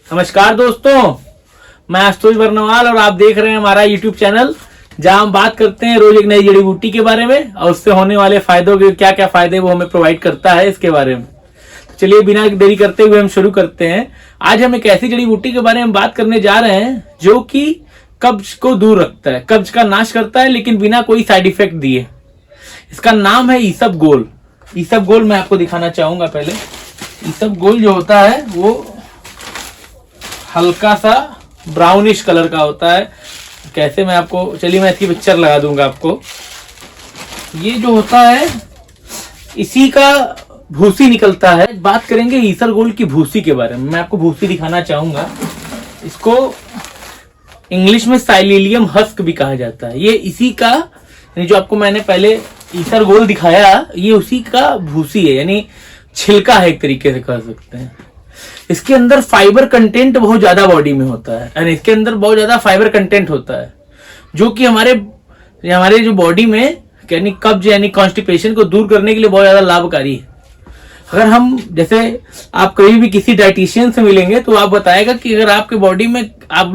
नमस्कार दोस्तों, मैं आशुतोष बरनवाल और आप देख रहे हैं हमारा यूट्यूब चैनल, जहां हम बात करते हैं रोज एक नई जड़ी बूटी के बारे में और उससे होने वाले फायदों के क्या क्या फायदे वो हमें प्रोवाइड करता है इसके बारे में। तो चलिए बिना देरी करते हुए हम शुरू करते हैं। आज हम एक ऐसी जड़ी बूटी के बारे में बात करने जा रहे हैं जो कि कब्ज को दूर रखता है, कब्ज का नाश करता है, लेकिन बिना कोई साइड इफेक्ट दिए। इसका नाम है ईसबगोल। ईसबगोल मैं आपको दिखाना चाहूंगा। पहले ईसबगोल जो होता है वो हल्का सा ब्राउनिश कलर का होता है। कैसे मैं आपको, चलिए मैं इसकी पिक्चर लगा दूंगा आपको। ये जो होता है इसी का भूसी निकलता है। बात करेंगे ईसबगोल की भूसी के बारे में। मैं आपको भूसी दिखाना चाहूंगा। इसको इंग्लिश में साइलिलियम हस्क भी कहा जाता है। ये इसी का, यानी जो आपको मैंने पहले ईसबगोल दिखाया, ये उसी का भूसी है, यानी छिलका है, एक तरीके से कह सकते हैं। इसके अंदर फाइबर कंटेंट बहुत ज्यादा बॉडी में होता है, यानी इसके अंदर बहुत ज्यादा फाइबर कंटेंट होता है, जो कि हमारे जो बॉडी में यानी कब्ज यानी कॉन्स्टिपेशन को दूर करने के लिए बहुत ज्यादा लाभकारी है। अगर हम, जैसे आप कभी भी किसी डाइटिशियन से मिलेंगे तो आप बताएगा कि अगर आपके बॉडी में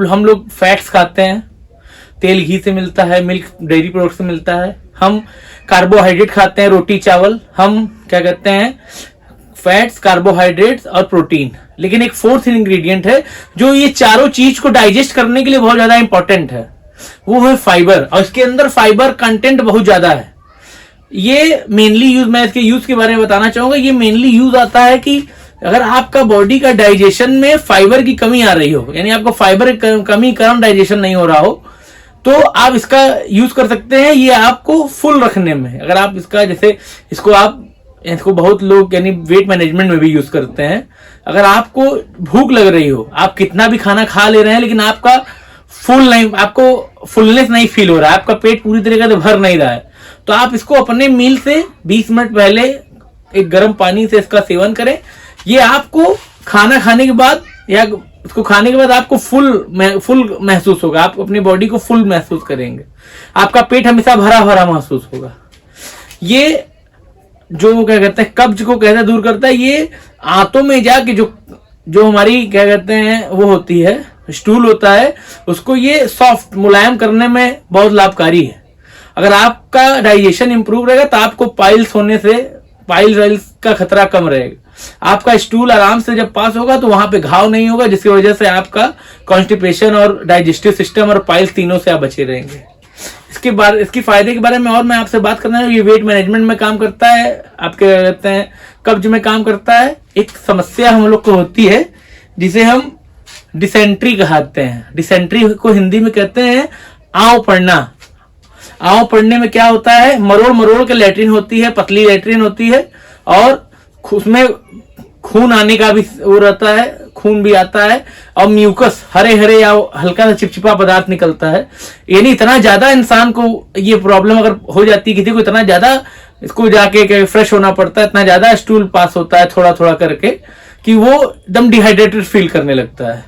हम लोग फैट्स खाते हैं, तेल घी से मिलता है, मिल्क डेयरी प्रोडक्ट से मिलता है, हम कार्बोहाइड्रेट खाते हैं, रोटी चावल, हम क्या कहते हैं फैट्स, कार्बोहाइड्रेट्स और प्रोटीन, लेकिन एक फोर्थ इंग्रेडिएंट है जो ये चारों चीज को डाइजेस्ट करने के लिए बहुत ज्यादा इंपॉर्टेंट है, वो है फाइबर। और इसके अंदर फाइबर कंटेंट बहुत ज्यादा है। ये मेनली यूज, मैं इसके यूज के बारे में बताना चाहूंगा। ये मेनली यूज आता है कि अगर आपका बॉडी का डाइजेशन में फाइबर की कमी आ रही हो, यानी आपको फाइबर कमी कारण डाइजेशन नहीं हो रहा हो, तो आप इसका यूज कर सकते हैं। ये आपको फुल रखने में, अगर आप इसका, जैसे इसको बहुत लोग यानी वेट मैनेजमेंट में भी यूज करते हैं। अगर आपको भूख लग रही हो, आप कितना भी खाना खा ले रहे हैं, लेकिन आपका आपको फुलनेस नहीं फील हो रहा है, आपका पेट पूरी तरीके से भर नहीं रहा है, तो आप इसको अपने मील से 20 मिनट पहले एक गर्म पानी से इसका सेवन करें। ये आपको खाना खाने के बाद या इसको खाने के बाद आपको फुल महसूस होगा, आप अपनी बॉडी को फुल महसूस करेंगे, आपका पेट हमेशा भरा भरा महसूस होगा। ये जो क्या कहते हैं कब्ज को कैसे दूर करता है, ये आंतों में जाके जो हमारी क्या कहते हैं वो होती है, स्टूल होता है, उसको ये सॉफ्ट मुलायम करने में बहुत लाभकारी है। अगर आपका डाइजेशन इंप्रूव रहेगा तो आपको पाइल्स का खतरा कम रहेगा। आपका स्टूल आराम से जब पास होगा तो वहां पे घाव नहीं होगा, जिसकी वजह से आपका कॉन्स्टिपेशन और डाइजेस्टिव सिस्टम और पाइल्स तीनों से आप बचे रहेंगे। इसकी फायदे के बारे में और मैं आपसे बात करना है। ये वेट मैनेजमेंट में काम करता है, आपके कहते हैं कब्ज में काम करता है। एक समस्या हम लोग को होती है जिसे हम डिसेंट्री कहते हैं। डिसेंट्री को हिंदी में कहते हैं आंव पड़ना। आंव पड़ने में क्या होता है, मरोड़ मरोड़ के लैट्रिन होती है, पतली लैट्रिन होती है, और उसमें खून आने का भी वो रहता है, खून भी आता है, और म्यूकस हरे हरे या हल्का सा चिपचिपा पदार्थ निकलता है। यानी इतना ज्यादा इंसान को ये प्रॉब्लम अगर हो जाती है किसी को, इतना ज्यादा इसको जाके फ्रेश होना पड़ता है, इतना ज्यादा स्टूल पास होता है थोड़ा थोड़ा करके कि वो एकदम डिहाइड्रेटेड फील करने लगता है।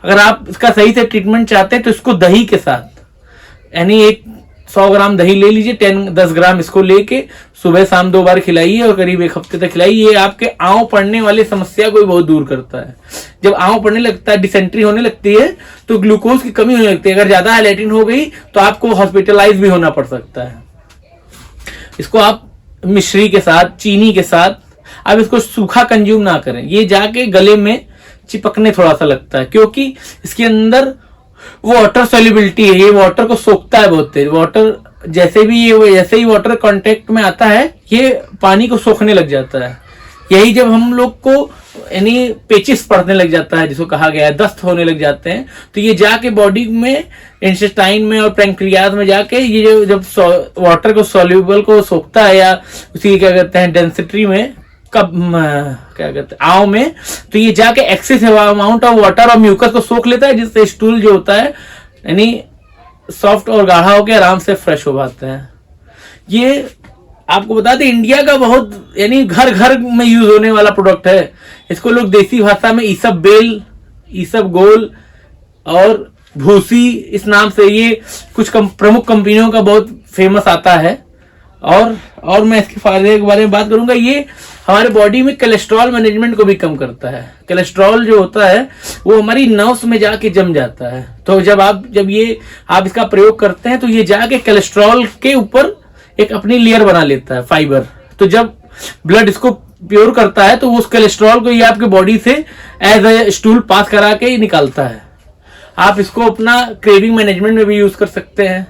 अगर आप इसका सही से ट्रीटमेंट चाहते हैं तो इसको दही के साथ, यानी 100 ग्राम दही ले लीजिए, 10 ग्राम इसको लेके सुबह शाम 2 बार खिलाइए और करीब 1 हफ्ते तक खिलाइए। ये आपके आंव पड़ने वाली समस्या को भी बहुत दूर करता है। जब आंव पड़ने लगता है, डिसेंट्री होने लगती है, तो ग्लूकोज की कमी होने लगती है। अगर ज्यादा हाइलाइटिन हो गई तो आपको हॉस्पिटलाइज भी होना पड़ सकता है। इसको आप मिश्री के साथ, चीनी के साथ, आप इसको सूखा कंज्यूम ना करें। ये जाके गले में चिपकने थोड़ा सा लगता है, क्योंकि इसके अंदर वाटर सॉल्युबिलिटी है, ये वाटर को सोखता है बहुत तेज। वाटर जैसे ही वाटर कांटेक्ट में आता है, ये पानी को सोखने लग जाता है। यही जब हम लोग को यानी पेचिस पड़ने लग जाता है, जिसको कहा गया है, दस्त होने लग जाते हैं, तो ये जाके बॉडी में, इंटेस्टाइन में और पैंक्रियाज में जाके ये जब वाटर को सॉल्युबल को सोखता है, या उसी क्या कहते हैं डेंसिटी में, क्या कहते हैं आंव में, तो ये जाके एक्सेस अमाउंट ऑफ वाटर और म्यूकस को सोख लेता है, जिससे स्टूल जो होता है यानी सॉफ्ट और गाढ़ा होकर आराम से फ्रेश हो पाता है। ये आपको बता दें इंडिया का बहुत यानी घर घर में यूज होने वाला प्रोडक्ट है। इसको लोग देसी भाषा में ईसबगोल और भूसी इस नाम से, ये कुछ प्रमुख कंपनियों का बहुत फेमस आता है। और मैं इसके फायदे के बारे में बात करूंगा। ये हमारे बॉडी में कोलेस्ट्रॉल मैनेजमेंट को भी कम करता है। कोलेस्ट्रॉल जो होता है वो हमारी नर्व्स में जाके जम जाता है, तो जब आप इसका प्रयोग करते हैं तो ये जाके कोलेस्ट्रॉल के ऊपर एक अपनी लेयर बना लेता है, फाइबर। तो जब ब्लड इसको प्योर करता है तो वो उस कोलेस्ट्रॉल को ये आपके बॉडी से एज ए स्टूल पास करा के ही निकालता है। आप इसको अपना क्रेविंग मैनेजमेंट में भी यूज कर सकते हैं,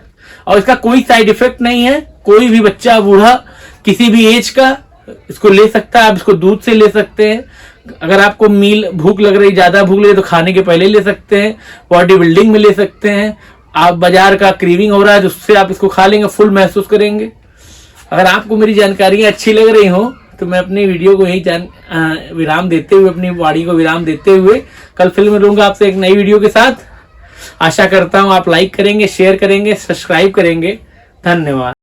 और इसका कोई साइड इफेक्ट नहीं है। कोई भी बच्चा, बूढ़ा, किसी भी एज का इसको ले सकता है। आप इसको दूध से ले सकते हैं। अगर आपको भूख लग रही, ज्यादा भूख लगी तो खाने के पहले ले सकते हैं। बॉडी बिल्डिंग में ले सकते हैं। आप बाजार का क्रेविंग हो रहा है तो उससे आप इसको खा लेंगे, फुल महसूस करेंगे। अगर आपको मेरी जानकारियां अच्छी लग रही हो तो मैं अपनी वीडियो को यही विराम देते हुए, अपनी वाणी को विराम देते हुए कल फिर मिलूंगा आपसे एक नई वीडियो के साथ। आशा करता हूं आप लाइक करेंगे, शेयर करेंगे, सब्सक्राइब करेंगे। धन्यवाद।